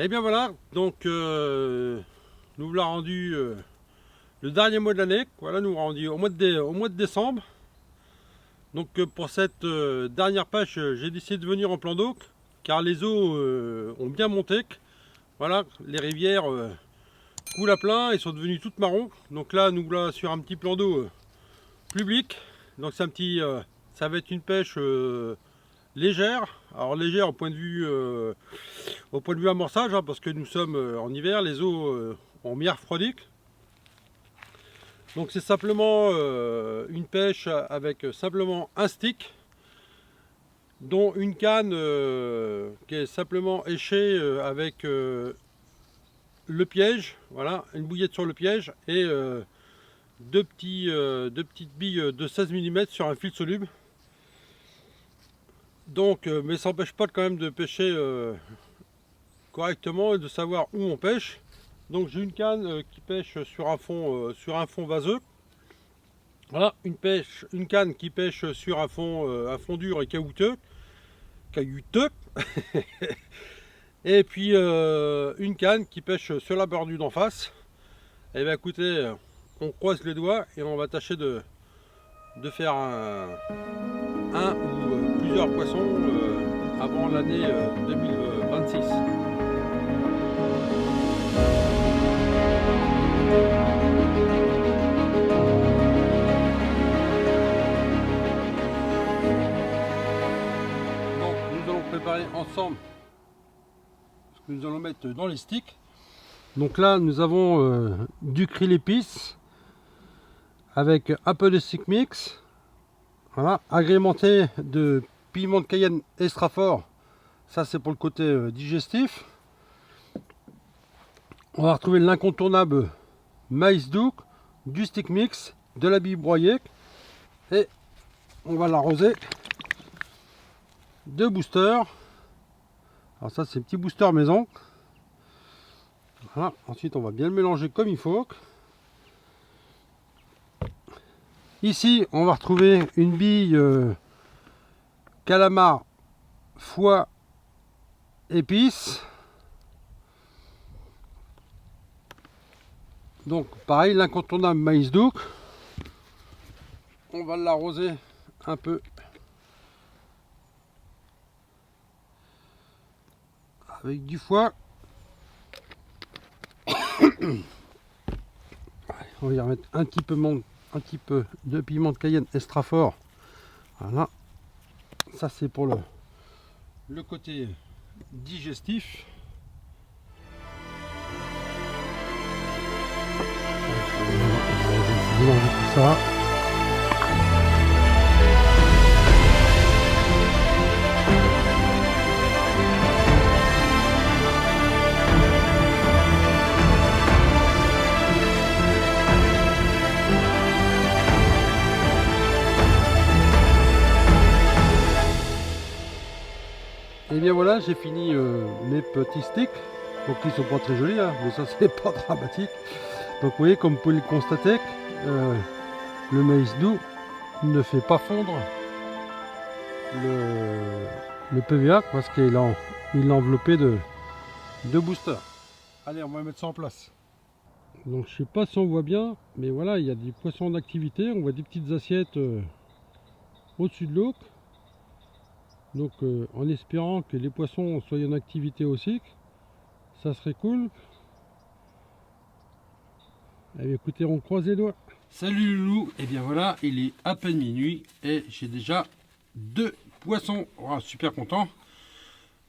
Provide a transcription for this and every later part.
Et bien voilà, donc nous voilà rendu le dernier mois de l'année. Voilà, nous rendu au mois de décembre. Donc pour cette dernière pêche, j'ai décidé de venir en plan d'eau, car les eaux ont bien monté. Voilà, les rivières coulent à plein et sont devenues toutes marron. Donc là, nous voilà sur un petit plan d'eau public. Donc c'est un petit, ça va être une pêche légère. Alors légère au point de vue amorçage, hein, parce que nous sommes en hiver, les eaux ont bien refroidi. Donc c'est simplement une pêche avec simplement un stick, dont une canne qui est simplement échée avec le piège, voilà, une bouillette sur le piège et deux petites billes de 16 mm sur un fil soluble. Donc, mais ça n'empêche pas quand même de pêcher correctement et de savoir où on pêche. Donc j'ai une canne qui pêche sur un fond vaseux. Voilà, une canne qui pêche sur un fond dur et caillouteux. Et puis une canne qui pêche sur la bordure d'en face. Et bien écoutez, on croise les doigts et on va tâcher de faire un ou plusieurs poissons avant l'année 2026. Donc nous allons préparer ensemble ce que nous allons mettre dans les sticks. Donc là nous avons du krill épice avec un peu de stick mix, voilà, agrémenté de piment de Cayenne extra fort. Ça c'est pour le côté digestif. On va retrouver l'incontournable maïs doux, du stick mix, de la bille broyée et on va l'arroser de booster. Alors ça c'est un petit booster maison. Voilà. Ensuite on va bien le mélanger comme il faut. Ici on va retrouver une bille calamar, foie, épices. Donc pareil, l'incontournable maïs doux. On va l'arroser un peu avec du foie. On va y remettre un petit peu de piment de Cayenne extra fort. Voilà. Ça c'est pour le côté digestif. On va mélanger tout ça. Et bien voilà, j'ai fini mes petits sticks. Donc ils sont pas très jolis, hein, mais ça c'est pas dramatique. Donc vous voyez, comme vous pouvez le constater, le maïs doux ne fait pas fondre le PVA parce qu'il est enveloppé de booster. Allez, on va mettre ça en place. Donc je sais pas si on voit bien, mais voilà, il y a des poissons d'activité. On voit des petites assiettes au-dessus de l'eau. Donc en espérant que les poissons soient en activité aussi, ça serait cool. Allez, écoutez, on croise les doigts. Salut loulou, et bien voilà, il est à peine minuit et j'ai déjà deux poissons. Oh, super content.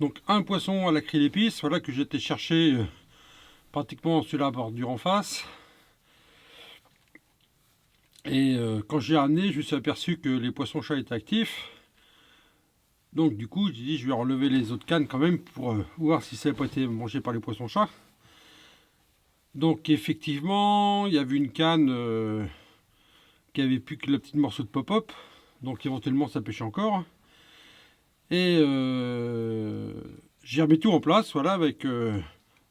Donc un poisson à la krill épice, voilà, que j'ai été chercher pratiquement sur la bordure en face. Et quand j'ai ramené, je me suis aperçu que les poissons chats étaient actifs. Donc du coup, j'ai dit je vais relever les autres cannes quand même pour voir si ça n'a pas été mangé par les poissons chats. Donc effectivement, il y avait une canne qui avait plus que le petit morceau de pop-up. Donc éventuellement ça pêche encore. Et j'ai remis tout en place, voilà, avec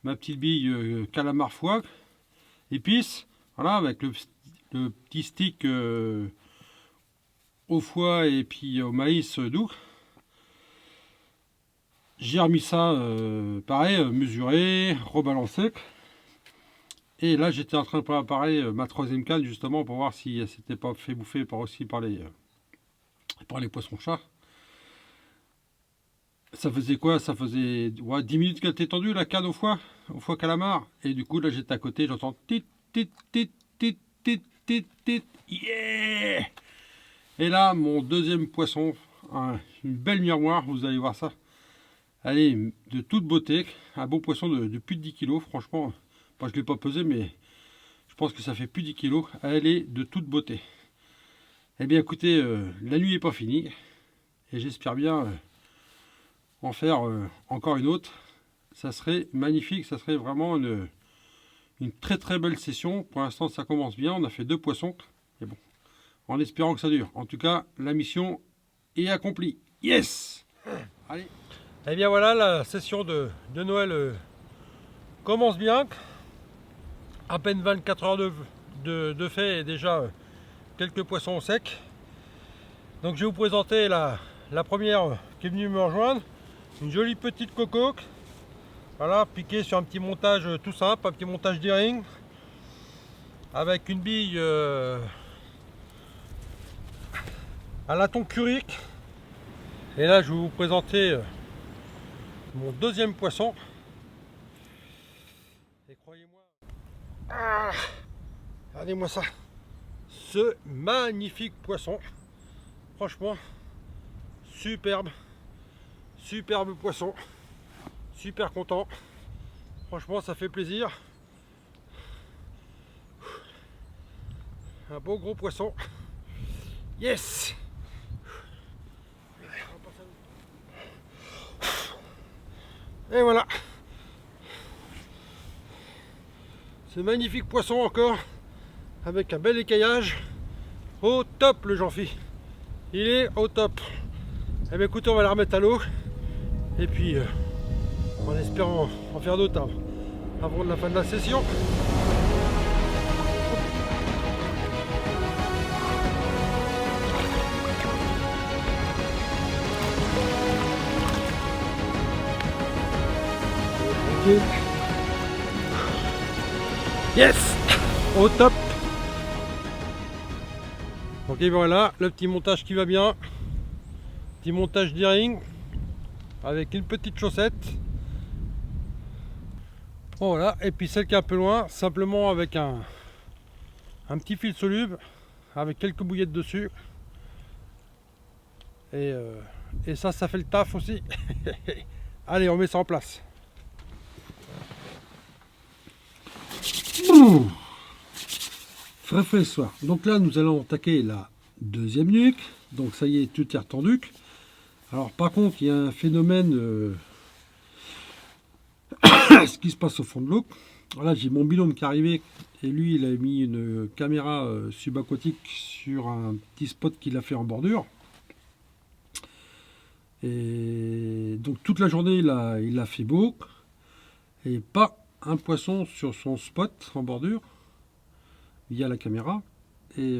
ma petite bille calamar foie, épices, voilà, avec le petit stick au foie et puis au maïs doux. j'ai remis ça, pareil, mesuré, rebalancé. Et là, j'étais en train de préparer ma troisième canne, justement, pour voir si elle s'était pas fait bouffer aussi par les poissons-chats. Ça faisait quoi? Ça faisait 10 minutes qu'elle était tendue, la canne au foie calamar. Et du coup, là, j'étais à côté, j'entends tit, tit, tit, tit, tit, tit, tit. Yeah! Et là, mon deuxième poisson, une belle miroir, vous allez voir ça. Elle est de toute beauté, un beau poisson de plus de 10 kg, franchement. Moi, je ne l'ai pas pesé, mais je pense que ça fait plus de 10 kg. Elle est de toute beauté. Eh bien, écoutez, la nuit n'est pas finie. Et j'espère bien en faire encore une autre. Ça serait magnifique, ça serait vraiment une très très belle session. Pour l'instant, ça commence bien. On a fait 2 poissons. Et bon, en espérant que ça dure. En tout cas, la mission est accomplie. Yes! Allez. Eh bien voilà, la session de Noël commence bien. À peine 24 heures de fait et déjà quelques poissons au sec. Donc je vais vous présenter la première qui est venue me rejoindre. Une jolie petite cocoque. Voilà, piquée sur un petit montage tout simple, un petit montage d'e-ring. Avec une bille à laton curique. Et là je vais vous présenter mon deuxième poisson. Et croyez-moi, regardez-moi ça, ce magnifique poisson, franchement superbe poisson, super content, franchement ça fait plaisir, un beau gros poisson, yes. Et voilà, ce magnifique poisson encore, avec un bel écaillage, au top le Jean-Phi, il est au top. Eh bien écoutez, on va la remettre à l'eau, et puis en espérant en faire d'autres avant la fin de la session. Yes, au top. Donc et voilà, le petit montage qui va bien, petit montage d'e-ring avec une petite chaussette. Bon, voilà, et puis celle qui est un peu loin, simplement avec un petit fil soluble avec quelques bouillettes dessus. Et ça fait le taf aussi. Allez, on met ça en place. Frais ce soir. Donc là, nous allons attaquer la deuxième nuque. Donc ça y est, tout est retendu. Alors par contre, il y a un phénomène ce qui se passe au fond de l'eau. Là, j'ai mon binôme qui est arrivé et lui, il a mis une caméra subaquatique sur un petit spot qu'il a fait en bordure. Et donc toute la journée, il a fait beau et pas un poisson sur son spot en bordure via la caméra. Et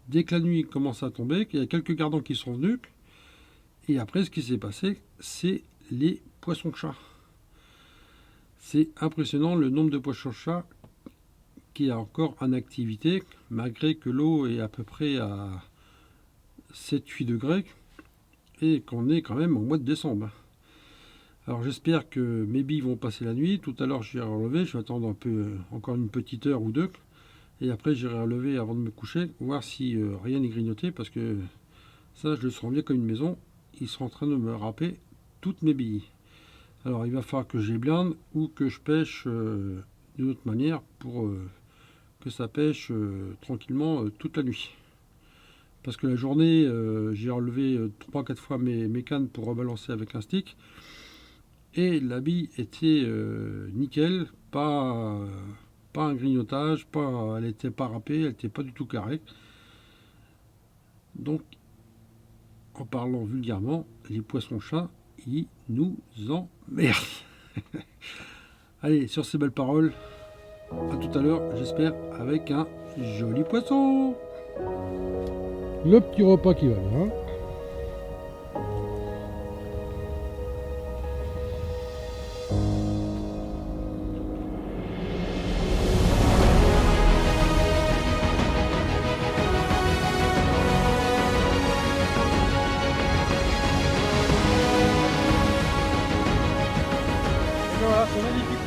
dès que la nuit commence à tomber, il y a quelques gardons qui sont venus. Et après, ce qui s'est passé, c'est les poissons-chats. C'est impressionnant le nombre de poissons-chats qui est encore en activité, malgré que l'eau est à peu près à 7-8 degrés et qu'on est quand même au mois de décembre. Alors j'espère que mes billes vont passer la nuit. Tout à l'heure, j'irai relever. Je vais attendre un peu, encore une petite heure ou deux. Et après, j'irai relever avant de me coucher, voir si rien n'est grignoté, parce que ça, je le sens bien comme une maison. Ils sont en train de me râper toutes mes billes. Alors, il va falloir que je les blinde ou que je pêche d'une autre manière pour que ça pêche tranquillement toute la nuit. Parce que la journée, j'ai relevé 3-4 fois mes cannes pour rebalancer avec un stick. Et la bille était nickel, pas un grignotage, elle n'était pas râpée, elle n'était pas du tout carrée. Donc, en parlant vulgairement, les poissons-chats, ils nous emmerdent. Allez, sur ces belles paroles, à tout à l'heure, j'espère, avec un joli poisson. Le petit repas qui va bien.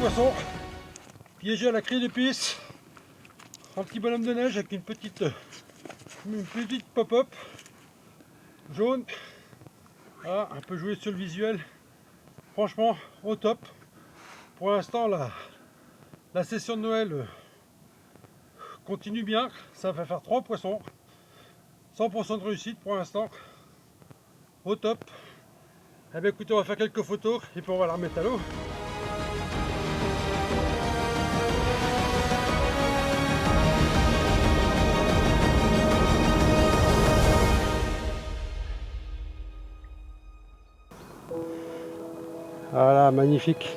poisson, piégé à la crie d'épices, un petit bonhomme de neige avec une petite pop-up jaune. Voilà, un peu joué sur le visuel. Franchement, au top. Pour l'instant, la session de Noël continue bien. Ça va faire 3 poissons. 100% de réussite pour l'instant. Au top. Eh bien écoutez, on va faire quelques photos et puis on va la remettre à l'eau. Voilà, magnifique.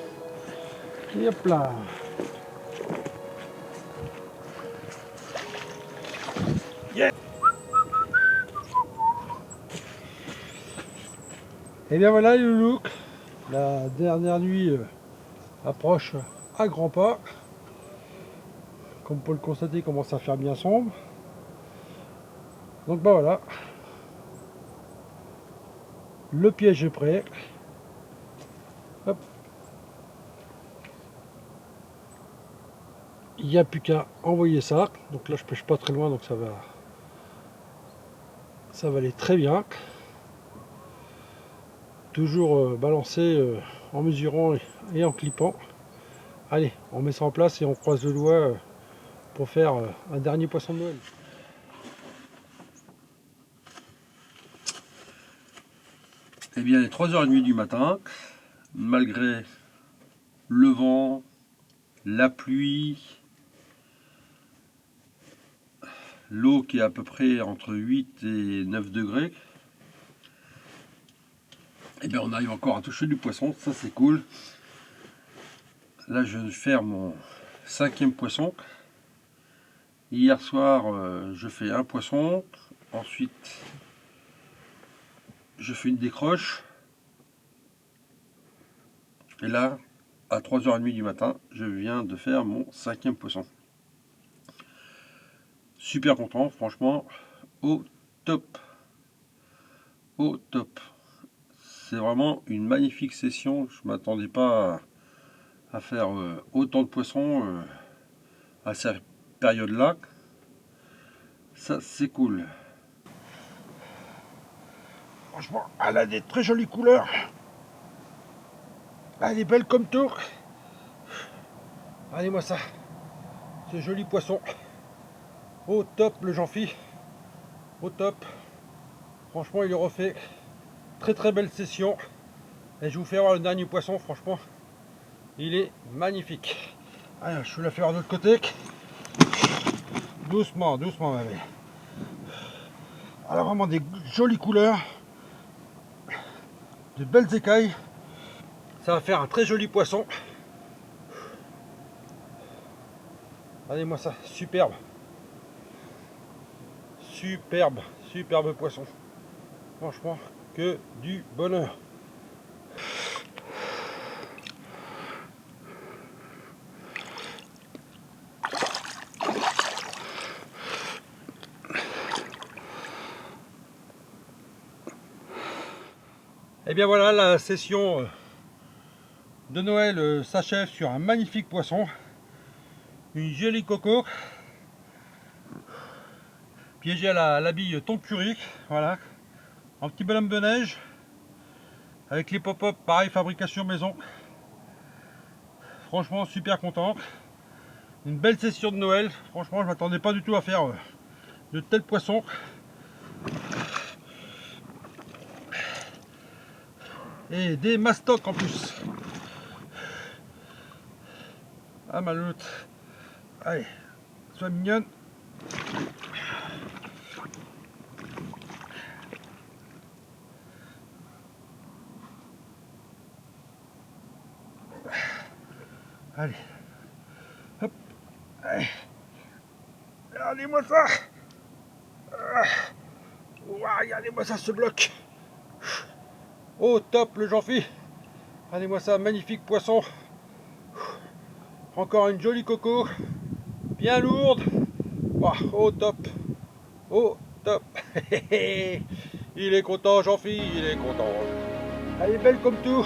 Et hop là. Yeah. Et bien voilà les loulous, la dernière nuit approche à grands pas. Comme on peut le constater, il commence à faire bien sombre. Donc bah voilà, le piège est prêt. Hop. Il n'y a plus qu'à envoyer ça. Donc là je pêche pas très loin, donc ça va aller très bien. Toujours balancer en mesurant et en clippant. Allez, on met ça en place et on croise le doigt pour faire un dernier poisson de Noël. Eh bien, il est 3h30 du matin, malgré le vent, la pluie, l'eau qui est à peu près entre 8 et 9 degrés. Eh bien, on arrive encore à toucher du poisson, ça c'est cool. Là, je vais faire mon 5e poisson. Hier soir, je fais un poisson. Ensuite, je fais une décroche. Et là, à 3h30 du matin, je viens de faire mon 5e poisson. Super content, franchement, au top. Au top. C'est vraiment une magnifique session. Je ne m'attendais pas à faire autant de poissons à cette période-là. Ça, c'est cool. Franchement, elle a des très jolies couleurs. Elle est belle comme tout. Regardez-moi ça. Ce joli poisson. Au top, le Jean-Phi. Au top. Franchement, il est refait. Très très belle session. Et je vous fais voir le dernier poisson. Franchement, il est magnifique. Allez, je vais la faire de l'autre côté. Doucement, doucement, ma belle. Alors vraiment des jolies couleurs. De belles écailles. Ça va faire un très joli poisson. Regardez-moi ça, superbe. Superbe, superbe poisson. Franchement, que du bonheur. Et bien voilà, la session de Noël s'achève sur un magnifique poisson. Une jolie coco. Piégé à la bille thon curry. Voilà. Un petit bonhomme de neige. Avec les pop-up, pareil, fabrication maison. Franchement, super content. Une belle session de Noël. Franchement, je m'attendais pas du tout à faire de tels poissons. Et des mastocs en plus. Ah ma louloute. Allez, sois mignonne. Allez. Hop. Allez. Regardez-moi ça. Regardez-moi ça, ce bloc. Oh top le Jean-Phi. Regardez-moi ça, magnifique poisson. Encore une jolie coco. Bien lourde. Oh top. Oh top. Il est content Jean-Phi, il est content. Elle est belle comme tout.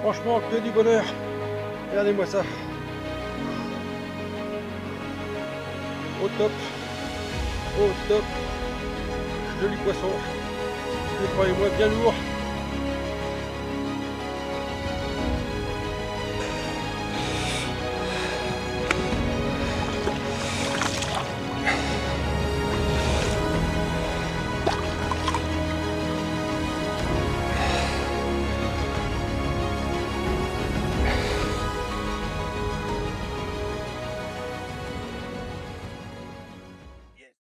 Franchement, que du bonheur. Regardez-moi ça. Au top. Au top. Joli poisson. Croyez-moi bien lourd.